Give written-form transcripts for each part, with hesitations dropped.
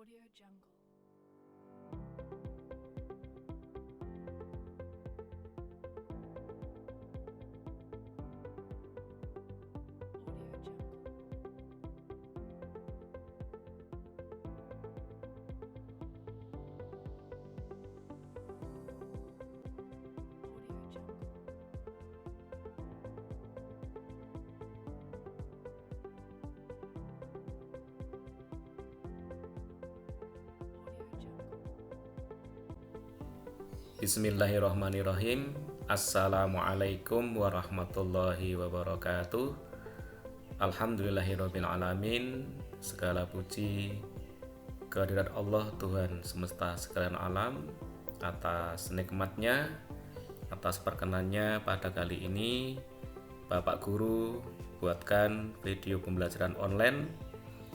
Audio Jungle. Audio Jungle. Audio Jungle. Audio Jungle. Bismillahirrahmanirrahim. Assalamualaikum warahmatullahi wabarakatuh. Alhamdulillahirabbil alamin. Segala puji kehadirat Allah, Tuhan semesta sekalian alam, atas nikmatnya, atas perkenannya pada kali ini Bapak Guru buatkan video pembelajaran online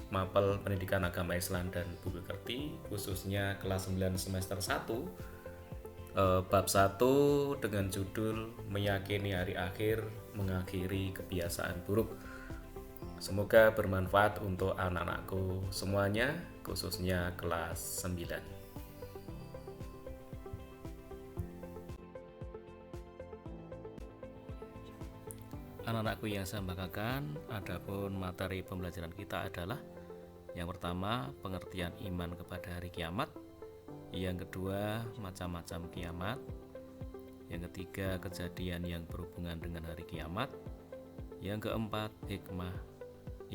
Mapel Pendidikan Agama Islam dan Budi Pekerti, khususnya kelas 9 semester 1, bab 1 dengan judul Meyakini Hari Akhir Mengakhiri Kebiasaan Buruk. Semoga bermanfaat untuk anak-anakku semuanya, khususnya kelas 9. Anak-anakku yang saya banggakan, adapun materi pembelajaran kita adalah yang pertama, pengertian iman kepada hari kiamat. Yang kedua, macam-macam kiamat. Yang ketiga, kejadian yang berhubungan dengan hari kiamat. Yang keempat, hikmah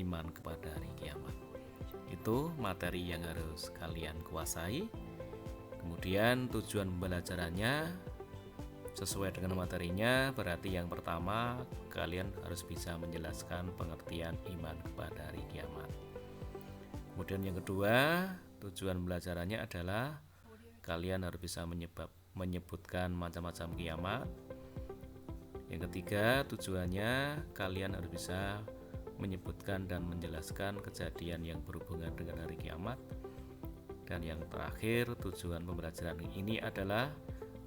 iman kepada hari kiamat. Itu materi yang harus kalian kuasai. Kemudian tujuan pembelajarannya sesuai dengan materinya, berarti yang pertama kalian harus bisa menjelaskan pengertian iman kepada hari kiamat. Kemudian yang kedua, tujuan pembelajarannya adalah kalian harus bisa menyebutkan macam-macam kiamat. Yang ketiga, tujuannya kalian harus bisa menyebutkan dan menjelaskan kejadian yang berhubungan dengan hari kiamat. Dan yang terakhir, tujuan pembelajaran ini adalah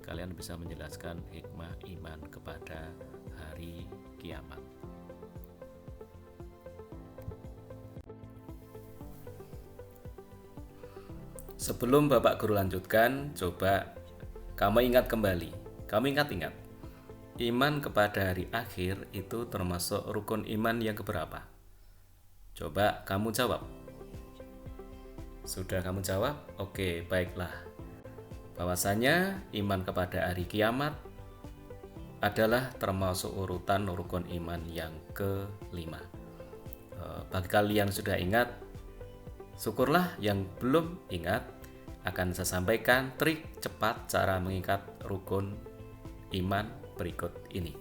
kalian bisa menjelaskan hikmah iman kepada hari kiamat. Sebelum Bapak Guru lanjutkan, coba kamu ingat kembali. Kamu ingat-ingat, iman kepada hari akhir itu termasuk rukun iman yang keberapa? Coba kamu jawab. Sudah kamu jawab? Oke, baiklah. Bahwasanya iman kepada hari kiamat adalah termasuk urutan rukun iman yang kelima. Bagi kalian yang sudah ingat, syukurlah. Yang belum ingat, akan saya sampaikan trik cepat cara mengikat rukun iman berikut ini.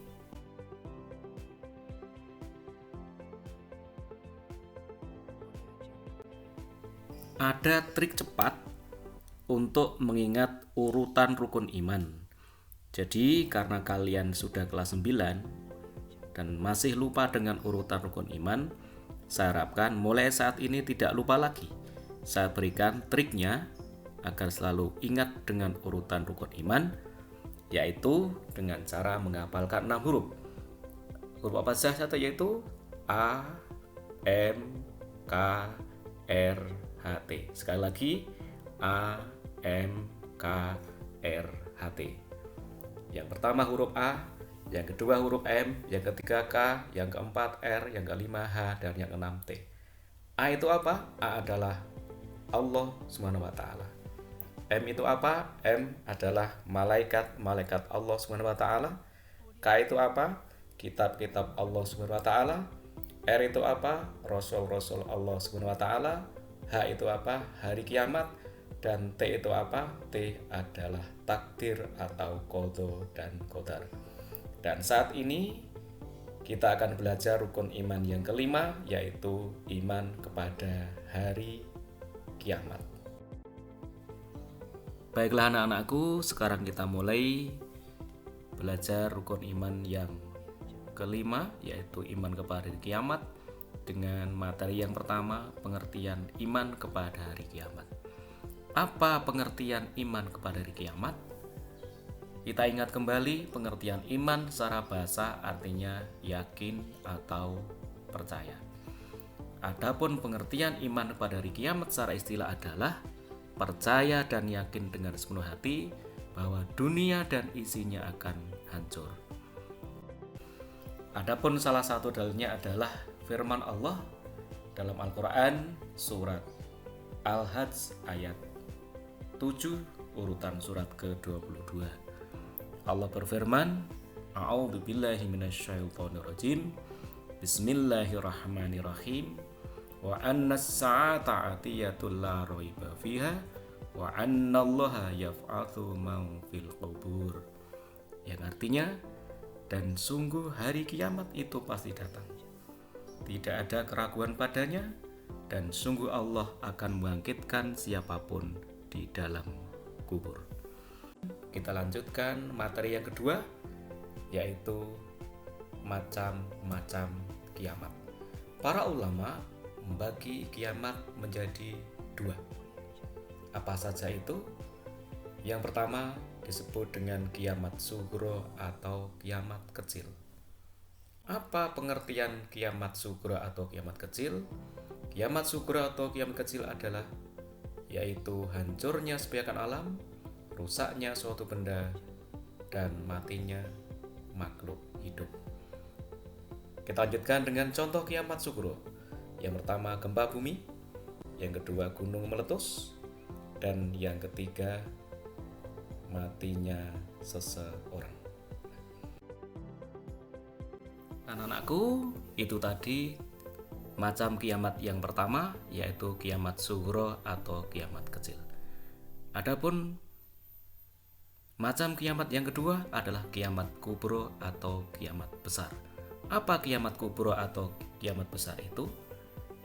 Ada trik cepat untuk mengingat urutan rukun iman. Jadi karena kalian sudah kelas 9 dan masih lupa dengan urutan rukun iman, saya harapkan mulai saat ini tidak lupa lagi. Saya berikan triknya agar selalu ingat dengan urutan rukun iman, yaitu dengan cara menghafalkan 6 huruf. Huruf apa saja? Yaitu A, M, K, R, H, T. Sekali lagi, A, M, K, R, H, T. Yang pertama huruf A, yang kedua huruf M, yang ketiga K, yang keempat R, yang kelima H, dan yang keenam T. A itu apa? A adalah Allah Subhanahu wa taala. M itu apa? M adalah malaikat Allah Subhanahu wa taala. K itu apa? Kitab-kitab Allah Subhanahu wa taala. R itu apa? Rasul-rasul Allah Subhanahu wa taala. H itu apa? Hari kiamat. Dan T itu apa? T adalah takdir atau qada dan qadar. Dan saat ini kita akan belajar rukun iman yang kelima, yaitu iman kepada hari kiamat. Baiklah anak-anakku, sekarang kita mulai belajar rukun iman yang kelima, yaitu iman kepada hari kiamat, dengan materi yang pertama, pengertian iman kepada hari kiamat. Apa pengertian iman kepada hari kiamat? Kita ingat kembali, pengertian iman secara bahasa artinya yakin atau percaya. Adapun pengertian iman kepada hari kiamat secara istilah adalah percaya dan yakin dengan sepenuh hati bahwa dunia dan isinya akan hancur. Adapun salah satu dalilnya adalah firman Allah dalam Al-Quran surat Al-Hajj ayat 7 urutan surat ke-22. Allah berfirman, A'udzubillahi minasyaitonirrajim. Bismillahirrahmanirrahim. Wa annas sa'ata atiyatul la raiba fiha wa annallaha yaf'atsu man fil qubur. Yang artinya, dan sungguh hari kiamat itu pasti datang. Tidak ada keraguan padanya, dan sungguh Allah akan membangkitkan siapapun di dalam kubur. Kita lanjutkan materi yang kedua, yaitu macam-macam kiamat. Para ulama membagi kiamat menjadi dua. Apa saja itu? Yang pertama disebut dengan kiamat sugro atau kiamat kecil. Apa pengertian kiamat sugro atau kiamat kecil? Kiamat sugro atau kiamat kecil adalah yaitu hancurnya sepiakan alam, rusaknya suatu benda, dan matinya makhluk hidup. Kita lanjutkan dengan contoh kiamat sugro. Yang pertama gempa bumi, yang kedua gunung meletus, dan yang ketiga matinya seseorang. Anak-anakku, itu tadi macam kiamat yang pertama, yaitu kiamat sugro atau kiamat kecil. Adapun macam kiamat yang kedua adalah kiamat kubro atau kiamat besar. Apa kiamat kubro atau kiamat besar itu?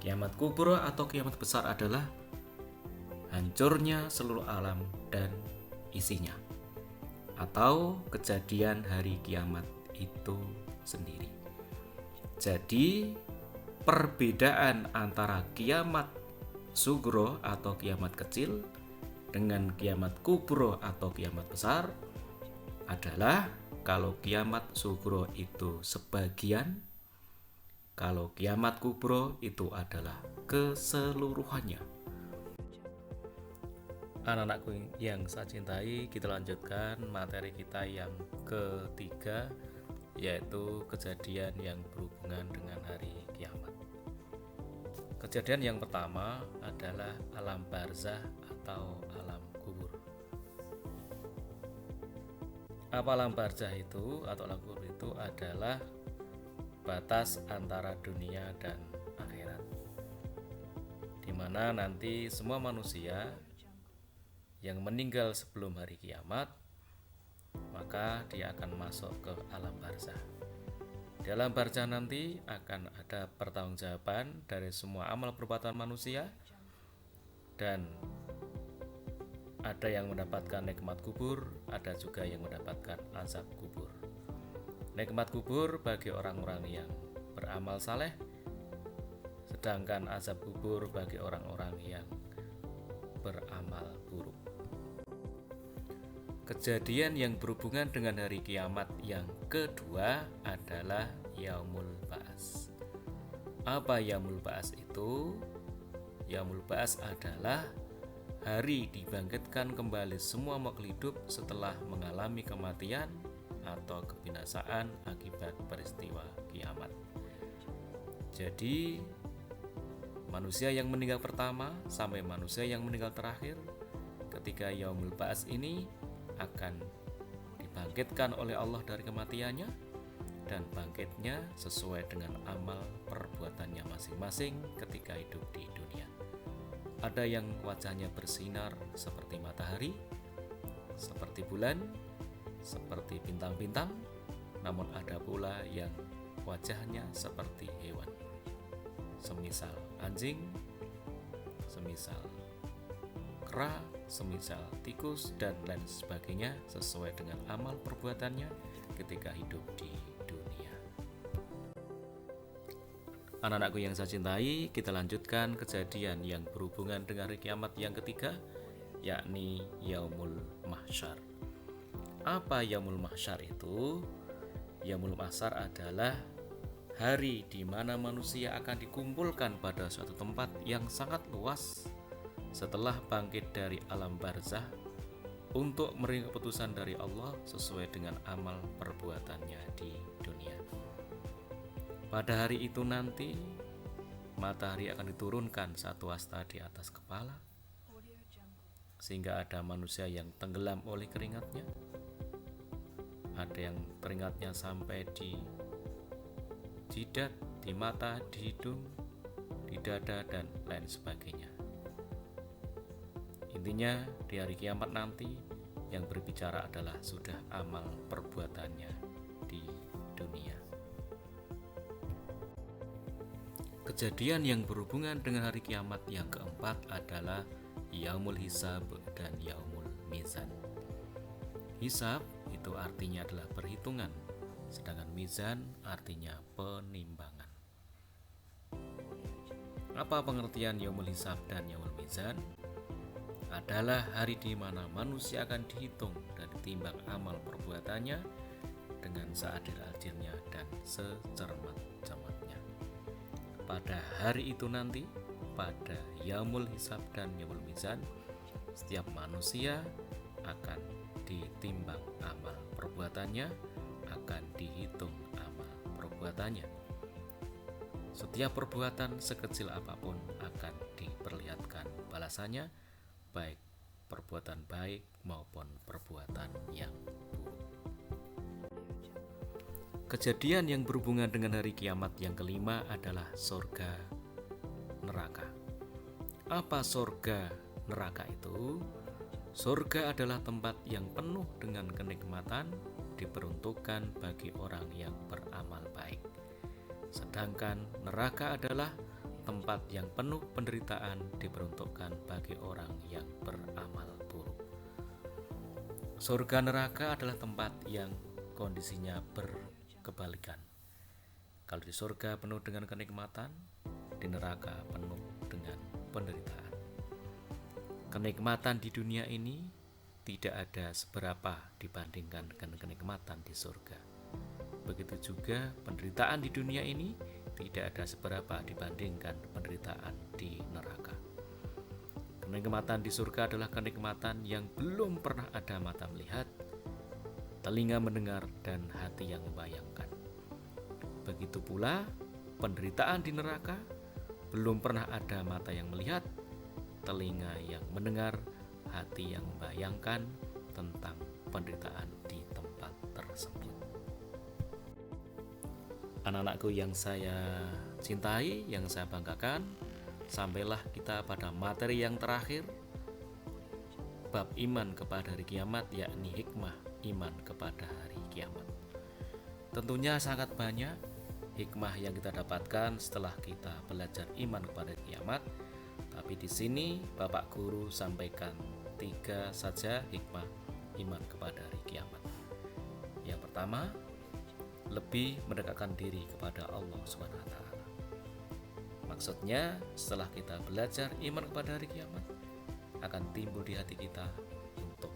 Kiamat kubro atau kiamat besar adalah hancurnya seluruh alam dan isinya, atau kejadian hari kiamat itu sendiri. Jadi, perbedaan antara kiamat sugro atau kiamat kecil dengan kiamat kubro atau kiamat besar adalah kalau kiamat sugro itu sebagian, kalau kiamat kubro itu adalah keseluruhannya. Anak-anakku yang saya cintai, kita lanjutkan materi kita yang ketiga, yaitu kejadian yang berhubungan dengan hari kiamat. Kejadian yang pertama adalah alam barzah atau alam kubur. Apa alam barzah itu atau alam kubur itu adalah batas antara dunia dan akhirat, di mana nanti semua manusia yang meninggal sebelum hari kiamat, maka dia akan masuk ke alam barzah. Di alam barzah nanti akan ada pertanggungjawaban dari semua amal perbuatan manusia, dan ada yang mendapatkan nikmat kubur, ada juga yang mendapatkan azab kubur. Nikmat kubur bagi orang-orang yang beramal saleh, sedangkan azab kubur bagi orang-orang yang beramal buruk. Kejadian yang berhubungan dengan hari kiamat yang kedua adalah Yaumul Ba'ats. Apa Yaumul Ba'ats itu? Yaumul Ba'ats adalah hari dibangkitkan kembali semua makhluk hidup setelah mengalami kematian atau kebinasaan akibat peristiwa kiamat. Jadi, manusia yang meninggal pertama sampai manusia yang meninggal terakhir ketika Yaumul Ba'ats ini akan dibangkitkan oleh Allah dari kematiannya, dan bangkitnya sesuai dengan amal perbuatannya masing-masing ketika hidup di dunia. Ada yang wajahnya bersinar seperti matahari, seperti bulan, seperti bintang-bintang, namun ada pula yang wajahnya seperti hewan, semisal anjing, semisal kera, semisal tikus, dan lain sebagainya sesuai dengan amal perbuatannya ketika hidup di dunia. Anak-anakku yang saya cintai, kita lanjutkan kejadian yang berhubungan dengan hari kiamat yang ketiga, yakni Yaumul Mahsyar. Apa Yaumul Mahsyar itu? Yaumul Mahsyar adalah hari di mana manusia akan dikumpulkan pada suatu tempat yang sangat luas, setelah bangkit dari alam barzah untuk menerima keputusan dari Allah sesuai dengan amal perbuatannya di dunia. Pada hari itu nanti, matahari akan diturunkan satu hasta di atas kepala, Audio Jungle. sehingga ada manusia yang tenggelam oleh keringatnya, ada yang keringatnya sampai di jidat, di mata, di hidung, di dada, dan lain sebagainya. Intinya di hari kiamat nanti yang berbicara adalah sudah amal perbuatannya di dunia. Kejadian yang berhubungan dengan hari kiamat yang keempat adalah Yaumul Hisab dan Yaumul Mizan. Hisab itu artinya adalah perhitungan, sedangkan mizan artinya penimbangan. Apa pengertian Yaumul Hisab dan Yaumul Mizan? Adalah hari di mana manusia akan dihitung dan ditimbang amal perbuatannya dengan seadil-adilnya dan secermat-cermatnya. Pada hari itu nanti, pada Yaumul Hisab dan Yaumul Mizan, setiap manusia akan ditimbang amal perbuatannya, akan dihitung amal perbuatannya. Setiap perbuatan sekecil apapun akan diperlihatkan balasannya, baik perbuatan baik maupun perbuatan yang buruk. Kejadian yang berhubungan dengan hari kiamat yang kelima adalah surga neraka. Apa surga neraka itu? Surga adalah tempat yang penuh dengan kenikmatan, diperuntukkan bagi orang yang beramal baik. Sedangkan neraka adalah tempat yang penuh penderitaan, diperuntukkan bagi orang yang beramal buruk. Surga neraka adalah tempat yang kondisinya berkebalikan. Kalau di surga penuh dengan kenikmatan, di neraka penuh dengan penderitaan. Kenikmatan di dunia ini tidak ada seberapa dibandingkan dengan kenikmatan di surga. Begitu juga penderitaan di dunia ini tidak ada seberapa dibandingkan penderitaan di neraka. Kenikmatan di surga adalah kenikmatan yang belum pernah ada mata melihat, telinga mendengar, dan hati yang membayangkan. Begitu pula penderitaan di neraka belum pernah ada mata yang melihat, telinga yang mendengar, hati yang membayangkan tentang penderitaan di tempat tersebut. Anak-anakku yang saya cintai, yang saya banggakan, sampailah kita pada materi yang terakhir, bab iman kepada hari kiamat, yakni hikmah iman kepada hari kiamat. Tentunya sangat banyak hikmah yang kita dapatkan setelah kita belajar iman kepada hari kiamat, tapi di sini Bapak Guru sampaikan 3 saja hikmah iman kepada hari kiamat. Yang pertama, lebih mendekatkan diri kepada Allah SWT. Maksudnya, setelah kita belajar iman kepada hari kiamat, akan timbul di hati kita untuk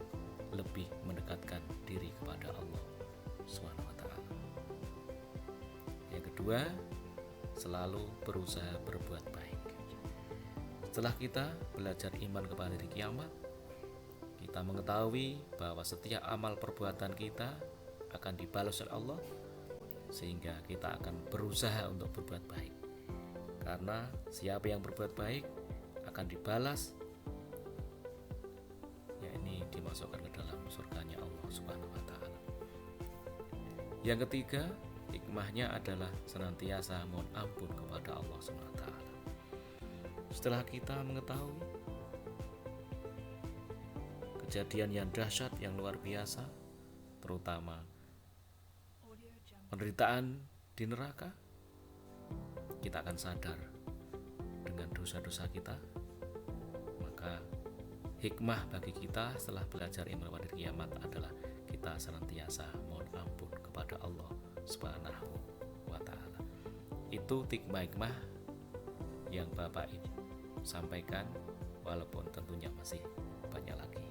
lebih mendekatkan diri kepada Allah SWT. Yang kedua, selalu berusaha berbuat baik. Setelah kita belajar iman kepada hari kiamat, kita mengetahui bahwa setiap amal perbuatan kita akan dibalas oleh Allah, sehingga kita akan berusaha untuk berbuat baik. Karena siapa yang berbuat baik akan dibalas, yakni dimasukkan ke dalam surganya Allah Subhanahu wa taala. Yang ketiga, hikmahnya adalah senantiasa mohon ampun kepada Allah Subhanahu wa taala. Setelah kita mengetahui kejadian yang dahsyat, yang luar biasa, terutama penderitaan di neraka, kita akan sadar dengan dosa-dosa kita. Maka hikmah bagi kita setelah belajar iman pada kiamat adalah kita senantiasa mohon ampun kepada Allah Subhanahu wa taala. Itu hikmah yang Bapak Ibu sampaikan, walaupun tentunya masih banyak lagi.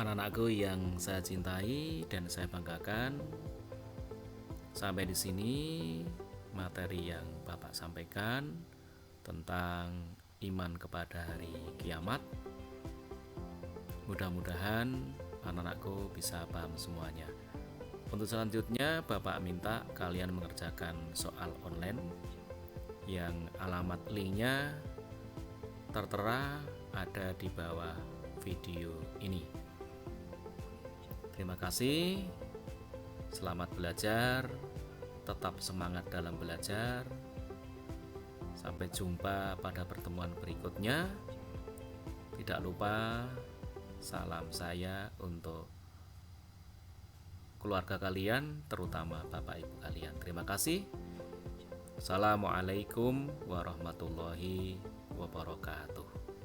Anak-anakku yang saya cintai dan saya banggakan, sampai di sini materi yang Bapak Bapak sampaikan tentang iman kepada hari kiamat. Mudah-mudahan anak-anakku bisa paham semuanya. Untuk selanjutnya, Bapak minta kalian mengerjakan soal online yang alamat linknya tertera ada di bawah video ini. Terima kasih, selamat belajar, tetap semangat dalam belajar. Sampai jumpa pada pertemuan berikutnya. Tidak lupa salam saya untuk keluarga kalian, terutama Bapak Ibu kalian. Terima kasih. Assalamualaikum warahmatullahi wabarakatuh.